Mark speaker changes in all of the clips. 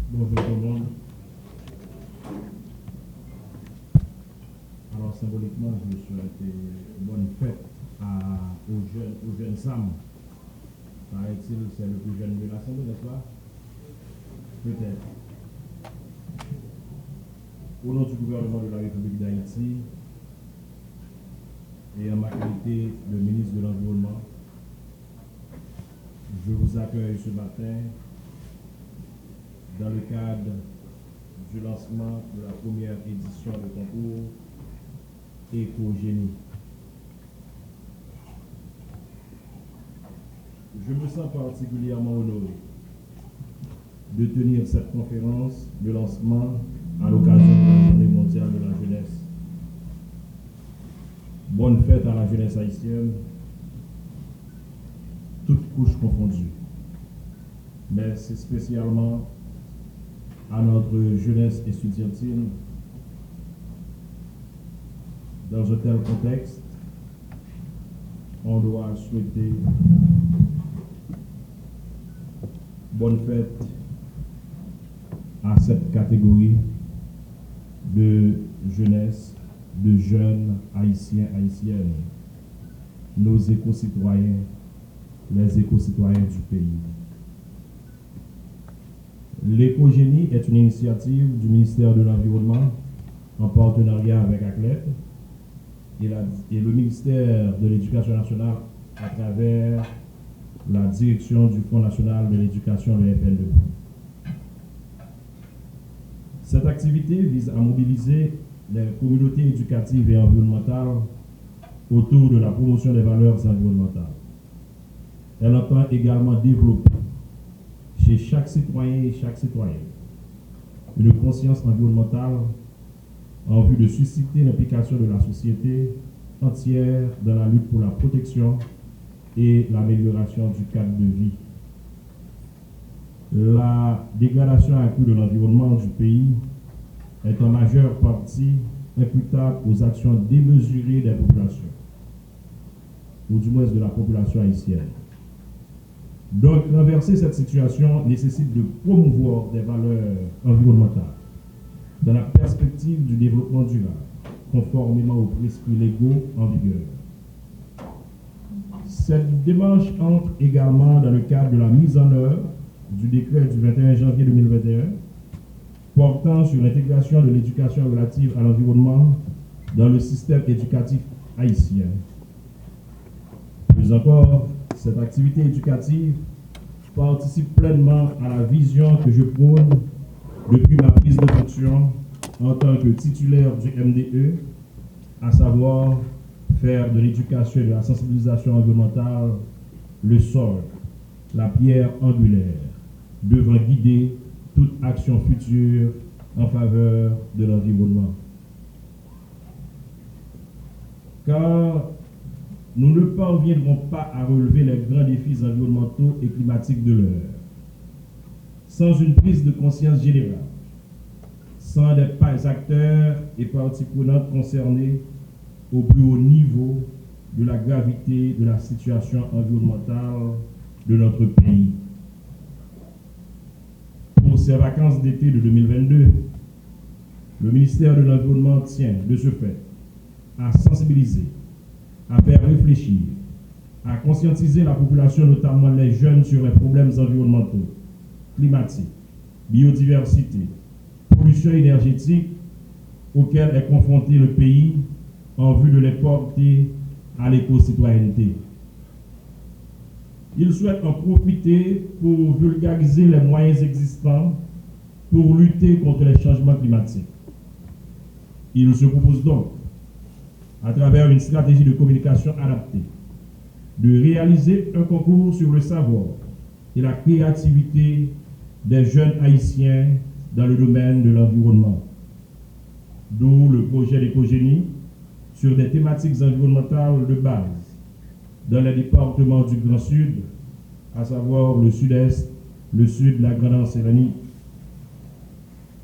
Speaker 1: Bonjour tout le monde. Alors symboliquement, je souhaite bonne fête aux jeunes Sam. Paraît-il, c'est le plus jeune de l'Assemblée, n'est-ce pas? Peut-être. Au nom du gouvernement de la République d'Haïti et en ma qualité de ministre de l'Environnement, je vous accueille ce matin dans le cadre du lancement de la première édition du concours Éco-Génie. Je me sens particulièrement honoré de tenir cette conférence de lancement à l'occasion de la Journée mondiale de la jeunesse. Bonne fête à la jeunesse haïtienne, toutes couches confondues. Mais c'est spécialement à notre jeunesse estudiantine. Dans un tel contexte, on doit souhaiter bonne fête à cette catégorie de jeunesse, de jeunes haïtiens, haïtiennes, nos éco-citoyens, les éco-citoyens du pays. L'éco-génie est une initiative du ministère de l'Environnement en partenariat avec ACLED et le ministère de l'Éducation nationale à travers la direction du Fonds national de l'éducation, le FNE. Cette activité vise à mobiliser les communautés éducatives et environnementales autour de la promotion des valeurs environnementales. Elle entend également développer chez chaque citoyen et chaque citoyenne une conscience environnementale en vue de susciter l'implication de la société entière dans la lutte pour la protection et l'amélioration du cadre de vie. La dégradation accrue de l'environnement du pays est en majeure partie imputable aux actions démesurées des populations, ou du moins de la population haïtienne. Donc, renverser cette situation nécessite de promouvoir des valeurs environnementales dans la perspective du développement durable, conformément aux prescrits légaux en vigueur. Cette démarche entre également dans le cadre de la mise en œuvre du décret du 21 janvier 2021 portant sur l'intégration de l'éducation relative à l'environnement dans le système éducatif haïtien. Plus encore, cette activité éducative participe pleinement à la vision que je prône depuis ma prise de fonction en tant que titulaire du MDE, à savoir faire de l'éducation et de la sensibilisation environnementale le socle, la pierre angulaire, devant guider toute action future en faveur de l'environnement. Car nous ne parviendrons pas à relever les grands défis environnementaux et climatiques de l'heure sans une prise de conscience générale, sans des acteurs et parties prenantes concernés au plus haut niveau de la gravité de la situation environnementale de notre pays. Pour ces vacances d'été de 2022, le ministère de l'Environnement tient, de ce fait, à sensibiliser, à faire réfléchir, à conscientiser la population, notamment les jeunes, sur les problèmes environnementaux, climatiques, biodiversité, pollution énergétique auxquels est confronté le pays en vue de les porter à l'éco-citoyenneté. Il souhaite en profiter pour vulgariser les moyens existants pour lutter contre les changements climatiques. Il se propose donc, à travers une stratégie de communication adaptée, de réaliser un concours sur le savoir et la créativité des jeunes haïtiens dans le domaine de l'environnement. D'où le projet d'Éco-Génie sur des thématiques environnementales de base dans les départements du Grand Sud, à savoir le Sud-Est, le Sud, la Grande Seine.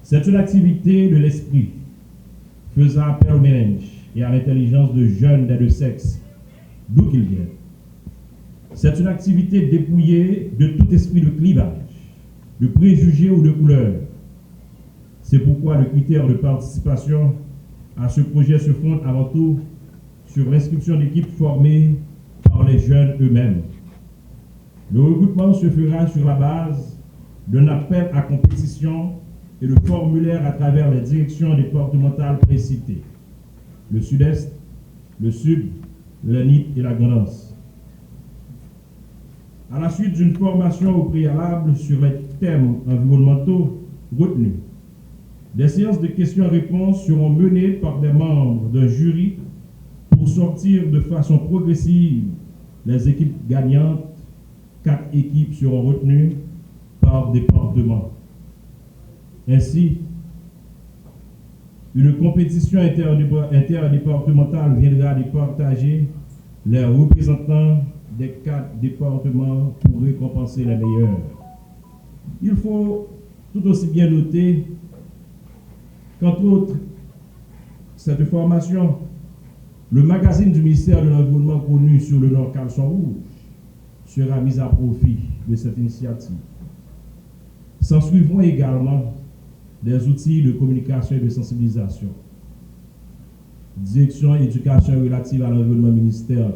Speaker 1: C'est une activité de l'esprit faisant appel au mélange et à l'intelligence de jeunes des deux sexes, d'où qu'ils viennent. C'est une activité dépouillée de tout esprit de clivage, de préjugés ou de couleur, C'est pourquoi le critère de participation à ce projet se fonde avant tout sur l'inscription d'équipes formées par les jeunes eux-mêmes. Le recrutement se fera sur la base d'un appel à compétition et de formulaire à travers les directions départementales précitées, le Sud-Est, le Sud, le NIT et la Grand'Anse. À la suite d'une formation au préalable sur les thèmes environnementaux retenus, des séances de questions-réponses seront menées par des membres d'un jury pour sortir de façon progressive les équipes gagnantes. 4 équipes seront retenues par département. Ainsi, une compétition interdépartementale viendra départager les représentants des 4 départements pour récompenser les meilleurs. Il faut tout aussi bien noter qu'entre autres, cette formation, le magazine du ministère de l'Environnement connu sur le nom Caleçon Rouge sera mis à profit de cette initiative. S'en suivront également des outils de communication et de sensibilisation. Direction éducation relative à l'environnement ministère.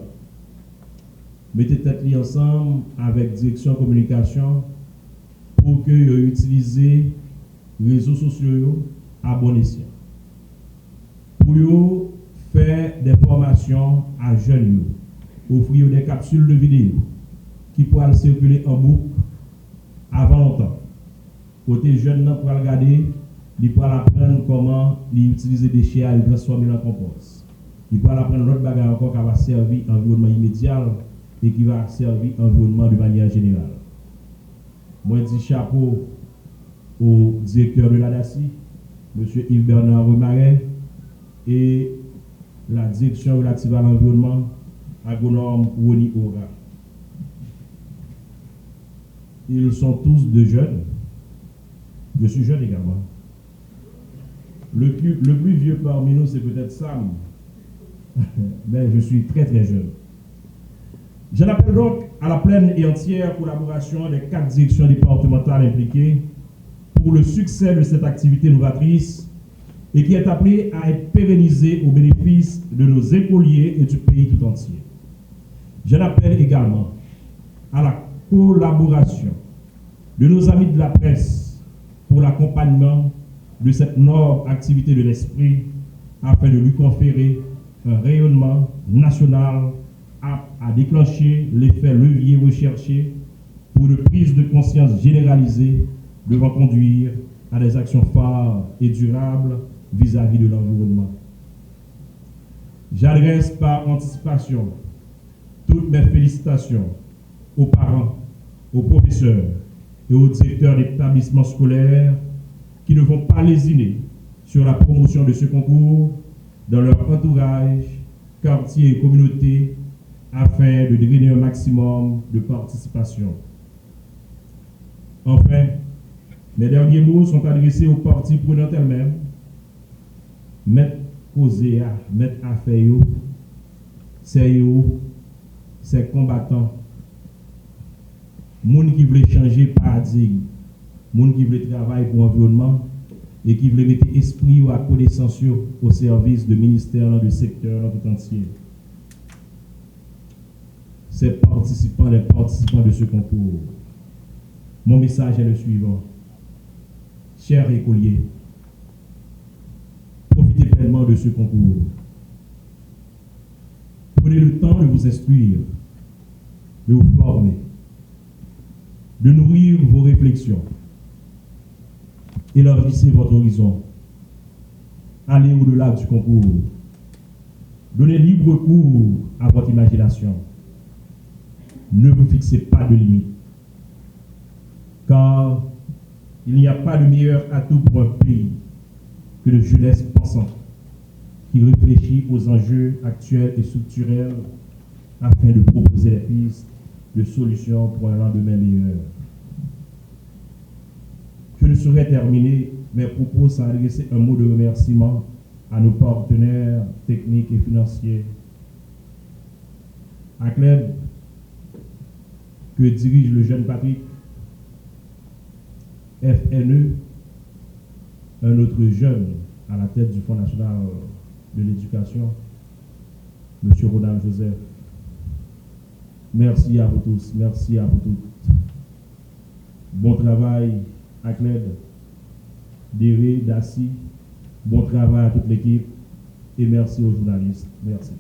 Speaker 1: Mettez tête ensemble avec direction communication pour que vous utilisez les réseaux sociaux à bon escient. Pour faire des formations à jeunes, offrir des capsules de vidéo qui pourront circuler en boucle avant longtemps. Côté jeune, pour regarder, il pourra apprendre comment utiliser des déchets et transformer en compost. Il pourra apprendre l'autre bagage encore qui va servir l'environnement immédiat et qui va servir l'environnement de manière générale. Moi, je dis chapeau au directeur de l'ADACI, M. Yves Bernard Remaret, et la direction relative à l'environnement, agronome Rony Ora. Ils sont tous de jeunes. Je suis jeune également. Le plus vieux parmi nous, c'est peut-être Sam. Mais je suis très très jeune. J'en appelle donc à la pleine et entière collaboration des 4 directions départementales impliquées pour le succès de cette activité novatrice et qui est appelée à être pérennisée au bénéfice de nos écoliers et du pays tout entier. J'en appelle également à la collaboration de nos amis de la presse pour l'accompagnement de cette noble activité de l'esprit afin de lui conférer un rayonnement national apte à déclencher l'effet levier recherché pour une prise de conscience généralisée devant conduire à des actions phares et durables vis-à-vis de l'environnement. J'adresse par anticipation toutes mes félicitations aux parents, aux professeurs et aux directeurs d'établissements scolaires qui ne vont pas lésiner sur la promotion de ce concours dans leur entourage, quartier et communauté afin de drainer un maximum de participation. Enfin, mes derniers mots sont adressés aux parties prenantes elles-mêmes, mettre causer, mettre affaire, c'est combattants, gens qui veulent changer paradigme, gens qui veulent travailler pour l'environnement et qui veulent mettre esprit ou à connaissance au service de ministère, de secteur tout entier. Ces participants, les participants de ce concours. Mon message est le suivant. Chers écoliers, profitez pleinement de ce concours. Prenez le temps de vous instruire, de vous former, de nourrir vos réflexions. Élargissez votre horizon. Allez au-delà du concours. Donnez libre cours à votre imagination. Ne vous fixez pas de limites. Car il n'y a pas de meilleur atout pour un pays que de jeunesse pensante qui réfléchit aux enjeux actuels et structurels afin de proposer des pistes de solutions pour un lendemain meilleur. Je ne saurais terminer mes propos sans adresser un mot de remerciement à nos partenaires techniques et financiers. À CLEB, que dirige le jeune Patrick, FNE, un autre jeune à la tête du Fonds national de l'éducation, M. Ronald Joseph. Merci à vous tous, merci à vous toutes. Bon travail à Cled, Déré, Dassi. Bon travail à toute l'équipe et merci aux journalistes. Merci.